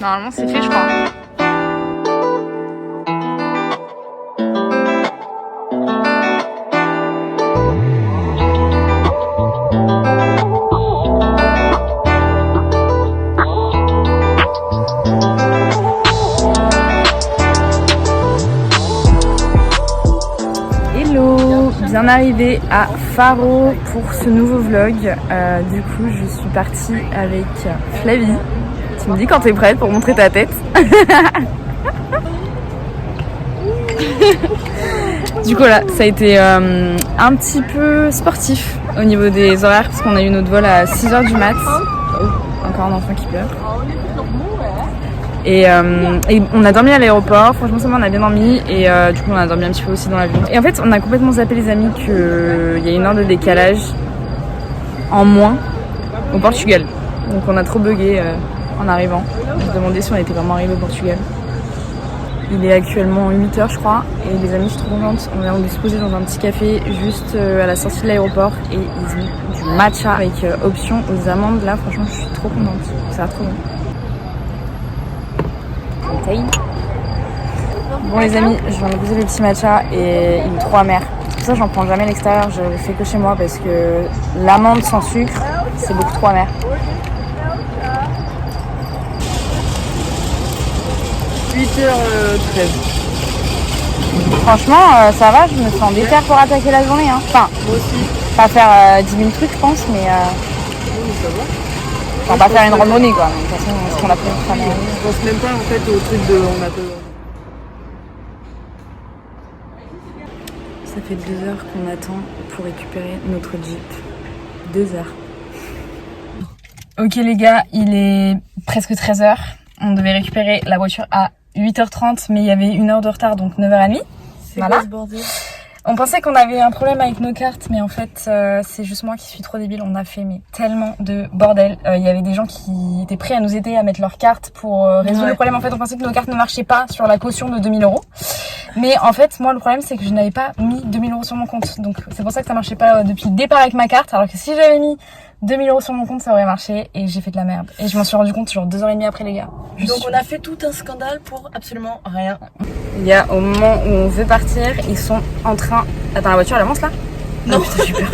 Normalement c'est fait je crois. Bien arrivé à Faro pour ce nouveau vlog. Du coup je suis partie avec Flavie. Tu me dis quand t'es prête pour montrer ta tête. Du coup là ça a été un petit peu sportif au niveau des horaires parce qu'on a eu notre vol à 6h du mat. Oh, encore un enfant qui pleure. Et on a dormi à l'aéroport, franchement ça va, on a bien dormi et du coup on a dormi un petit peu aussi dans l'avion. Et en fait on a complètement zappé les amis qu'il y a une heure de décalage en moins au Portugal. Donc on a trop bugué en arrivant. On se demandait si on était vraiment arrivé au Portugal. Il est actuellement 8h je crois et les amis je suis trop contente. On vient de se poser dans un petit café juste à la sortie de l'aéroport et ils ont du matcha avec option aux amandes. Là franchement je suis trop contente, ça va trop bien. Bon les amis, je viens de poser le petit matcha et il est trop amer. C'est pour ça que j'en prends jamais à l'extérieur, je le fais que chez moi parce que l'amande sans sucre, c'est beaucoup trop amer. « 8h13. Franchement, ça va, je me sens déter pour attaquer la journée. Hein. Enfin, moi aussi. Pas faire 10 000 trucs je pense, mais... Oui, ça va. On va faire une randonnée quoi, de toute façon ce qu'on a pris notre année. Je pense même pas en fait au truc de on a peu. Ça fait 2 heures qu'on attend pour récupérer notre Jeep. 2 heures. Ok les gars, il est presque 13h. On devait récupérer la voiture à 8h30 mais il y avait 1 heure de retard donc 9h30. C'est voilà. Quoi ce bordel ? On pensait qu'on avait un problème avec nos cartes, mais en fait, c'est juste moi qui suis trop débile. On a fait tellement de bordel. Il y avait des gens qui étaient prêts à nous aider à mettre leurs cartes pour résoudre le problème. En fait, on pensait que nos cartes ne marchaient pas sur la caution de 2000 €. Mais en fait, moi, le problème, c'est que je n'avais pas mis 2000 € sur mon compte. Donc, c'est pour ça que ça marchait pas depuis le départ avec ma carte. Alors que si j'avais mis 2000 € sur mon compte, ça aurait marché. Et j'ai fait de la merde. Et je m'en suis rendu compte genre 2h30 après, les gars. Donc, on a fait tout un scandale pour absolument rien. Il y a au moment où on veut partir, ils sont en train... Attends, la voiture elle avance là ? Non, putain, j'ai peur.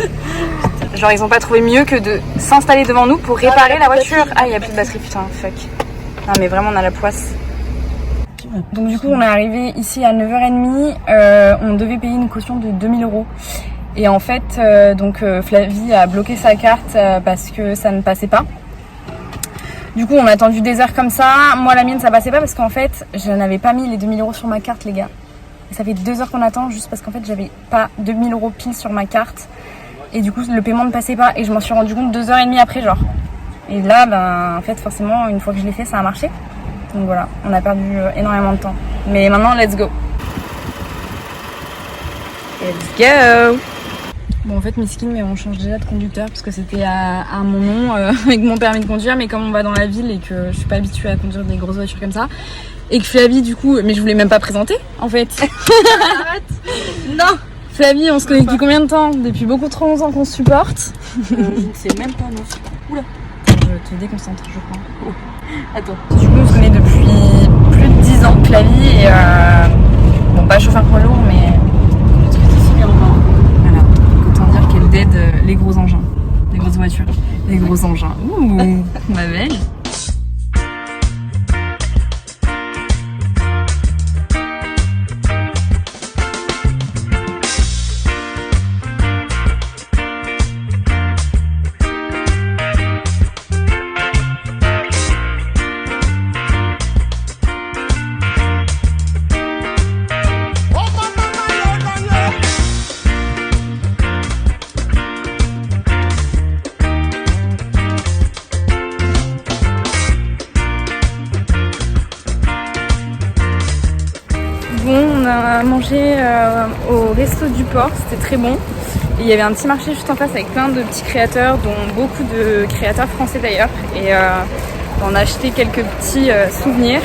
Genre ils ont pas trouvé mieux que de s'installer devant nous pour réparer la voiture. Ah, il y a plus de batterie, putain, fuck. Non mais vraiment on a la poisse. Donc du coup on est arrivé ici à 9h30, on devait payer une caution de 2000 €. Et en fait, Flavie a bloqué sa carte parce que ça ne passait pas. Du coup on a attendu des heures comme ça, moi la mienne ça passait pas parce qu'en fait je n'avais pas mis les 2000 € sur ma carte les gars. Et ça fait 2 heures qu'on attend juste parce qu'en fait j'avais pas 2000 € pile sur ma carte. Et du coup le paiement ne passait pas et je m'en suis rendu compte 2h30 après genre. Et là en fait forcément une fois que je l'ai fait ça a marché. Donc voilà, on a perdu énormément de temps. Mais maintenant let's go. Let's go. Bon en fait Miskin mais on change déjà de conducteur parce que c'était à mon nom avec mon permis de conduire, mais comme on va dans la ville et que je suis pas habituée à conduire des grosses voitures comme ça et que Flavie du coup, mais je voulais même pas présenter en fait. Non, Flavie on se connaît depuis combien de temps? Depuis beaucoup trop longtemps qu'on se supporte. Je ne sais même pas non. Oula. Je te déconcentre je crois. Oh. Attends. Du coup on se connaît depuis plus de 10 ans Flavie et bon pas chauffeur poids lourd mais d'aide les gros engins, les grosses voitures, les gros engins. Ouh, ma belle. On a mangé au resto du port, c'était très bon. Et il y avait un petit marché juste en face avec plein de petits créateurs, dont beaucoup de créateurs français d'ailleurs. Et on a acheté quelques petits souvenirs,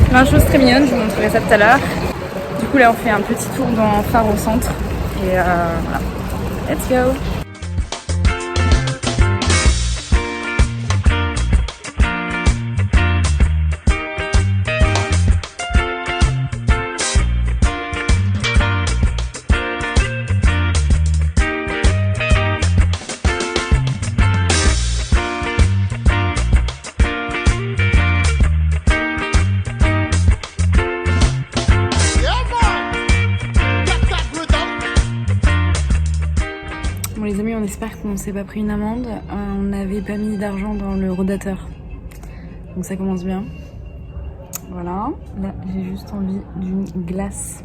plein de choses très mignonnes, je vous montrerai ça tout à l'heure. Du coup là on fait un petit tour dans Faro Centre et voilà, let's go. qu'on s'est pas pris une amende, on n'avait pas mis d'argent dans le rodateur. Donc ça commence bien. Voilà, là j'ai juste envie d'une glace.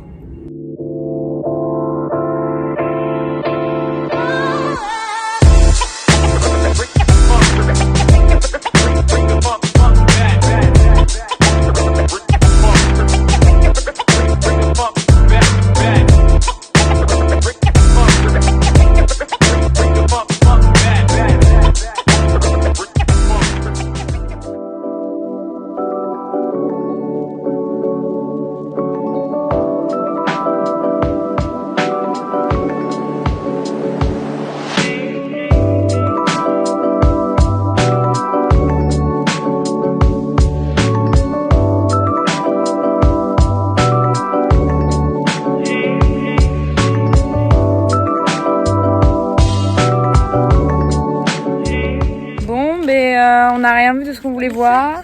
On n'a rien vu de ce qu'on voulait voir.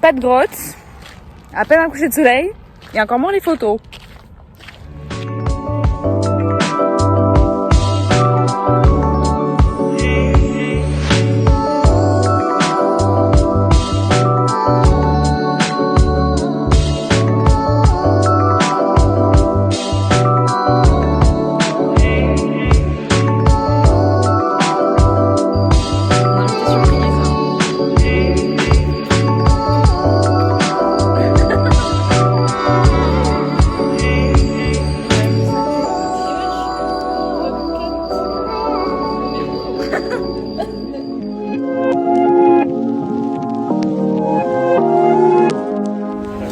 Pas de grotte. À peine un coucher de soleil. Et encore moins les photos.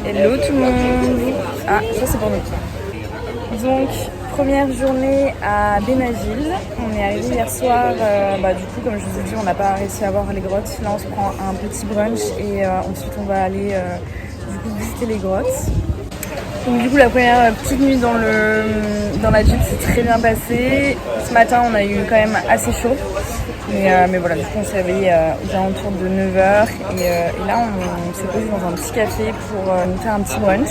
Hello tout le monde. Ah, ça c'est pour nous. Donc, première journée à Benagil. On est arrivé hier soir. Du coup, comme je vous ai dit, on n'a pas réussi à voir les grottes. Là, on se prend un petit brunch et ensuite on va aller visiter les grottes. Donc du coup, la première petite nuit dans la Jeep s'est très bien passée. Ce matin, on a eu quand même assez chaud. Mais voilà, du coup on s'est réveillé aux alentours de 9h et là on s'est posé dans un petit café pour nous faire un petit brunch.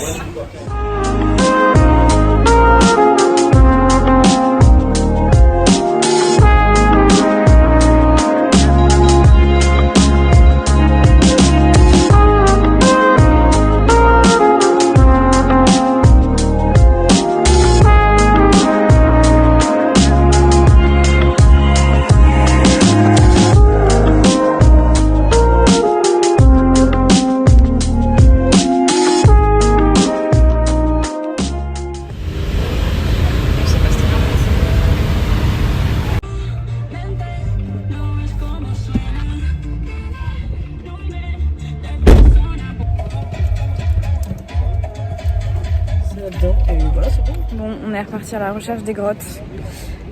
Bon, on est reparti à la recherche des grottes.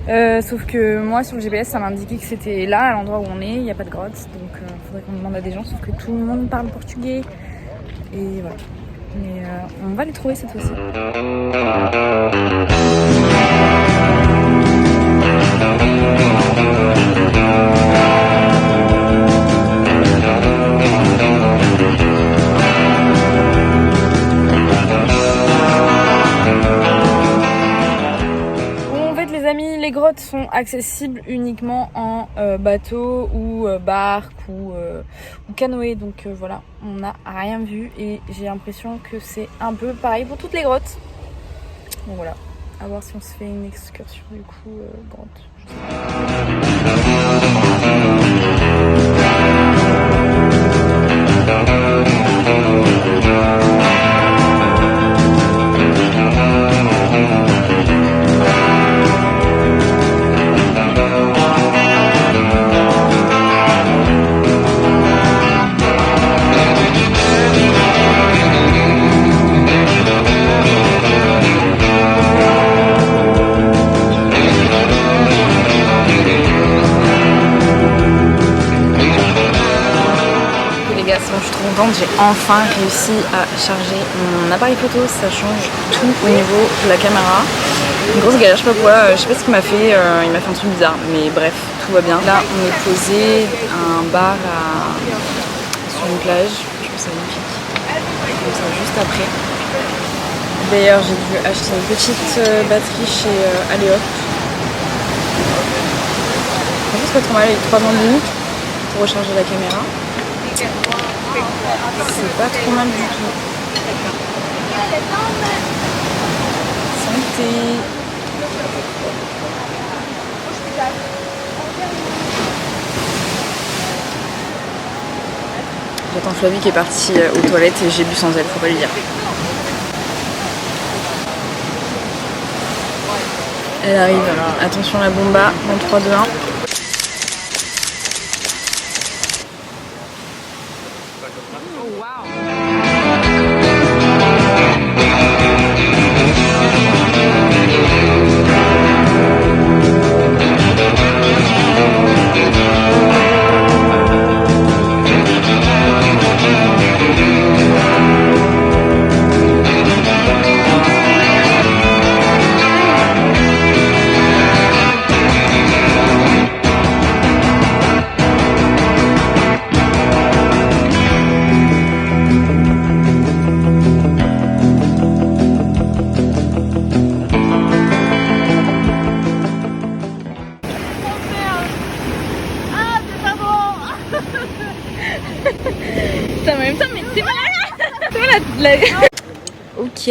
Sauf que moi sur le GPS ça m'indiquait que c'était là à l'endroit où on est, il n'y a pas de grotte. Donc il faudrait qu'on demande à des gens, sauf que tout le monde parle portugais. Et voilà. Mais on va les trouver cette fois-ci. Les grottes sont accessibles uniquement en bateau ou barque ou canoë, donc voilà, on n'a rien vu et j'ai l'impression que c'est un peu pareil pour toutes les grottes. Donc voilà, à voir si on se fait une excursion du coup grotte. J'ai enfin réussi à charger mon appareil photo, ça change tout au niveau de la caméra. Une grosse galère, je sais pas quoi, je sais pas ce qu'il m'a fait, il m'a fait un truc bizarre, mais bref, tout va bien. Là on est posé à un bar sur une plage, je trouve ça magnifique, comme ça juste après. D'ailleurs j'ai dû acheter une petite batterie chez Aléop. En trop mal avec 3 minutes pour recharger la caméra. C'est pas trop mal du tout. Santé. J'attends Flavie qui est partie aux toilettes et j'ai bu sans elle, faut pas lui dire. Elle arrive, alors attention la bomba, en 3, 2, 1. Putain, en même temps, mais c'est malade. Ok,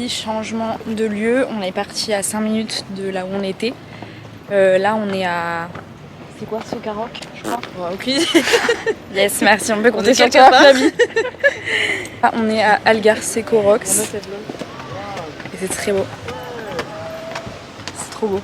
changement de lieu. On est parti à 5 minutes de là où on était. Là, on est à... C'est quoi, Socaroc, je crois? Aucune idée. Yes, merci, on peut compter sur toi, Flavie. On est à Algarce-Corox. Et c'est très beau. C'est trop beau.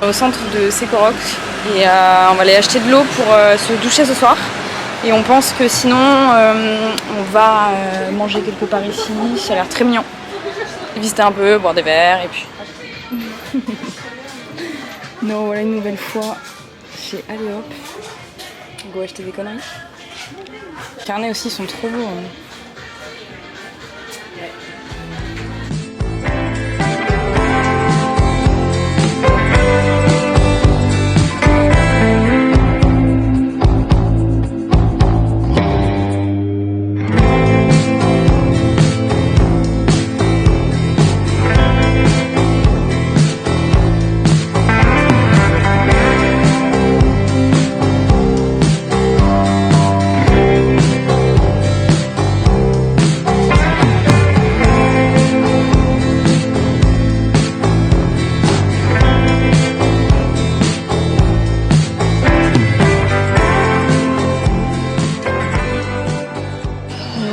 Au centre de Sécoroc et on va aller acheter de l'eau pour se doucher ce soir et on pense que sinon on va manger quelque part ici, ça a l'air très mignon, visiter un peu, boire des verres et puis non, voilà une nouvelle fois chez Allez Hop, on va acheter des conneries. Les carnets aussi sont trop beaux hein.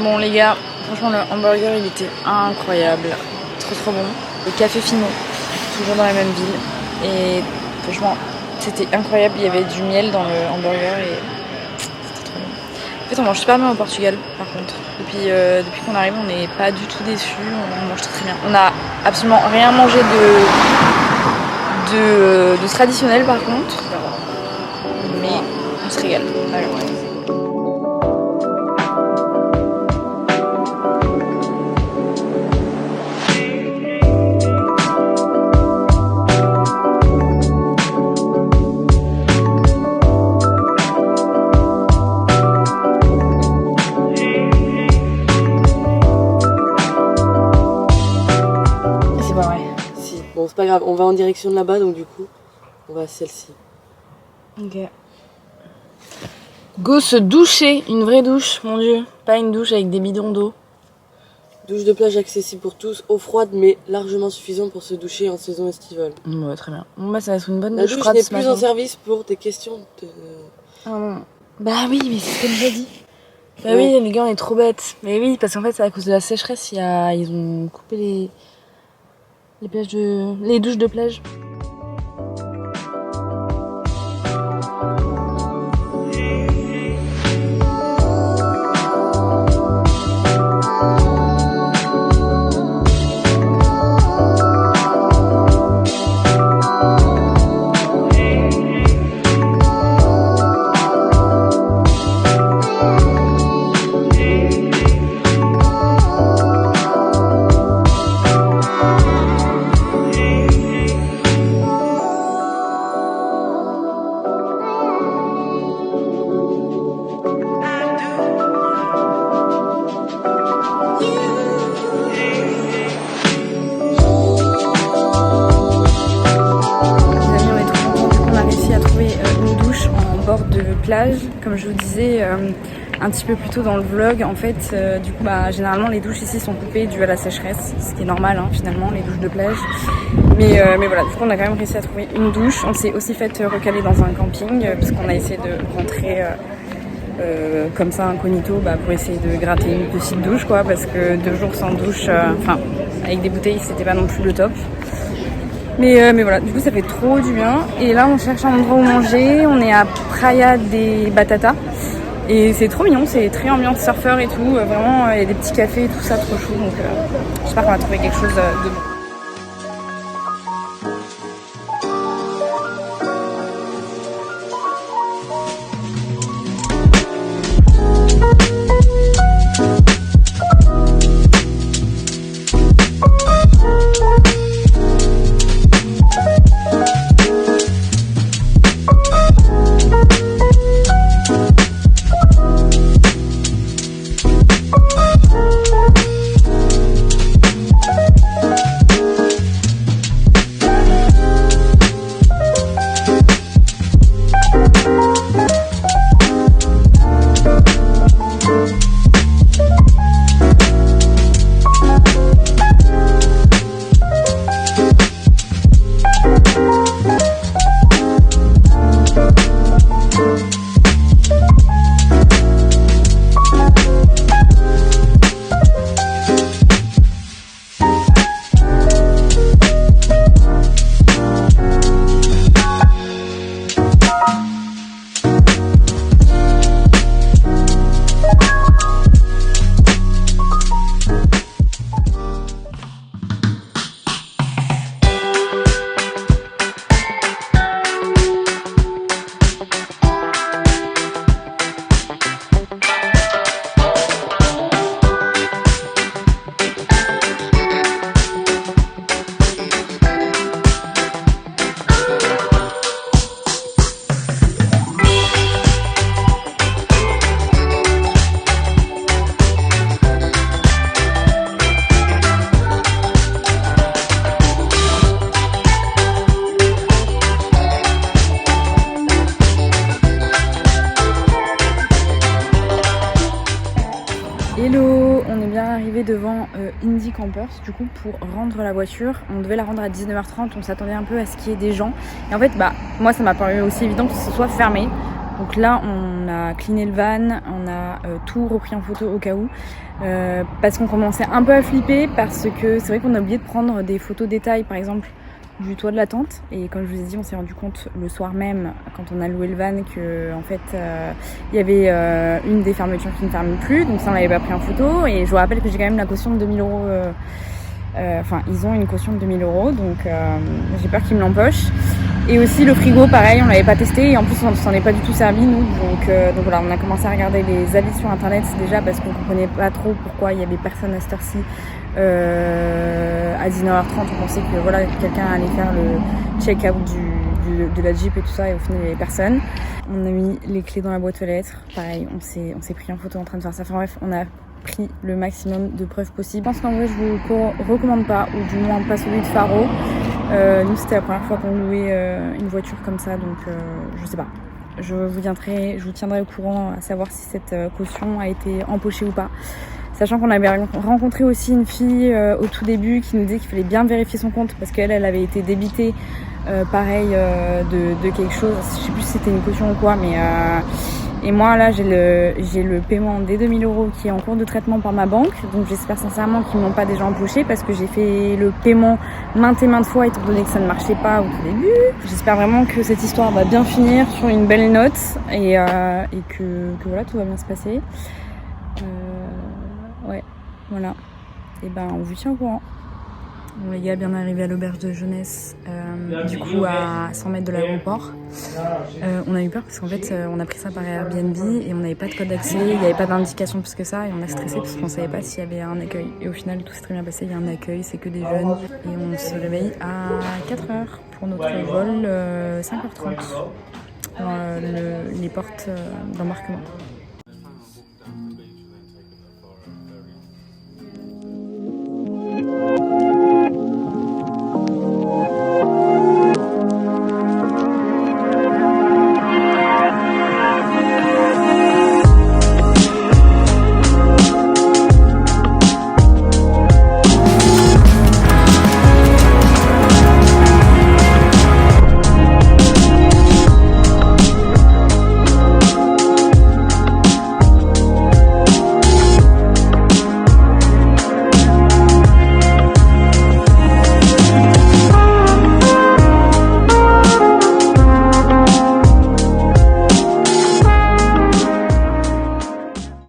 Bon les gars, franchement le hamburger il était incroyable, trop bon. Le café Fino, toujours dans la même ville et franchement c'était incroyable, il y avait du miel dans le hamburger et c'était trop bon. En fait on mange super bien au Portugal par contre, depuis qu'on arrive on n'est pas du tout déçus, on mange très bien. On n'a absolument rien mangé de traditionnel par contre, mais on se régale. Alors, bon, c'est pas grave, on va en direction de là-bas donc du coup, on va à celle-ci. Ok. Go se doucher, une vraie douche, mon dieu. Pas une douche avec des bidons d'eau. Douche de plage accessible pour tous, eau froide mais largement suffisante pour se doucher en saison estivale. Ouais, très bien. Bon, bah, ça va être une bonne La douche n'est plus en service pour des questions de... Bah oui, mais c'est ce qu'elle nous a dit. Bah oui, les gars, on est trop bêtes. Mais oui, parce qu'en fait, c'est à cause de la sécheresse, ils ont coupé les douches de plage. Plage, comme je vous disais un petit peu plus tôt dans le vlog, en fait du coup généralement les douches ici sont coupées dû à la sécheresse, ce qui est normal finalement, les douches de plage, mais voilà, du coup on a quand même réussi à trouver une douche. On s'est aussi fait recaler dans un camping parce qu'on a essayé de rentrer comme ça incognito pour essayer de gratter une petite douche quoi, parce que 2 jours sans douche, avec des bouteilles c'était pas non plus le top. Mais voilà, du coup ça fait trop du bien. Et là on cherche un endroit où manger, on est à Praia de Batata. Et c'est trop mignon, c'est très ambiance surfeur et tout. Vraiment, il y a des petits cafés et tout ça, trop chou. Donc j'espère qu'on va trouver quelque chose de bon. Hello, on est bien arrivé devant Indie Campers du coup pour rendre la voiture. On devait la rendre à 19h30, on s'attendait un peu à ce qu'il y ait des gens. Et en fait, moi ça m'a paru aussi évident que ce soit fermé. Donc là, on a cleané le van, on a tout repris en photo au cas où. Parce qu'on commençait un peu à flipper parce que c'est vrai qu'on a oublié de prendre des photos détails par exemple du toit de la tente. Et comme je vous ai dit, on s'est rendu compte le soir même quand on a loué le van que en fait il y avait une des fermetures qui ne ferme plus, donc ça on l'avait pas pris en photo. Et je vous rappelle que j'ai quand même la caution de 2000 €. Enfin, ils ont une caution de 2000 €, donc j'ai peur qu'ils me l'empochent. Et aussi le frigo, pareil, on l'avait pas testé et en plus on s'en est pas du tout servi nous. Donc voilà, on a commencé à regarder les avis sur internet déjà parce qu'on comprenait pas trop pourquoi il y avait personne à cette heure-ci. À 19h30, on pensait que voilà, quelqu'un allait faire le check-out de la Jeep et tout ça, et au final il n'y avait personne. On a mis les clés dans la boîte aux lettres, pareil, on s'est pris en photo en train de faire ça. Enfin bref, on a pris le maximum de preuves possibles. Je pense qu'en vrai je vous recommande pas, ou du moins pas celui de Faro. Nous c'était la première fois qu'on louait une voiture comme ça, donc je sais pas. Je vous tiendrai au courant à savoir si cette caution a été empochée ou pas. Sachant qu'on avait rencontré aussi une fille au tout début qui nous disait qu'il fallait bien vérifier son compte parce qu'elle avait été débitée pareil de quelque chose, je sais plus si c'était une caution ou quoi, mais et moi là j'ai le paiement des 2000 € qui est en cours de traitement par ma banque, donc j'espère sincèrement qu'ils m'ont pas déjà empoché parce que j'ai fait le paiement maintes et maintes fois étant donné que ça ne marchait pas au tout début. J'espère vraiment que cette histoire va bien finir sur une belle note et que voilà, tout va bien se passer. Ouais, voilà. Et ben on vous tient au courant. Bon les gars, bien arrivé à l'auberge de jeunesse, du coup à 100 mètres de l'aéroport. On a eu peur parce qu'en fait on a pris ça par Airbnb et on n'avait pas de code d'accès, il n'y avait pas d'indication plus que ça et on a stressé parce qu'on ne savait pas s'il y avait un accueil. Et au final tout s'est très bien passé, il y a un accueil, c'est que des jeunes et on se réveille à 4h pour notre vol 5h30 dans les portes d'embarquement.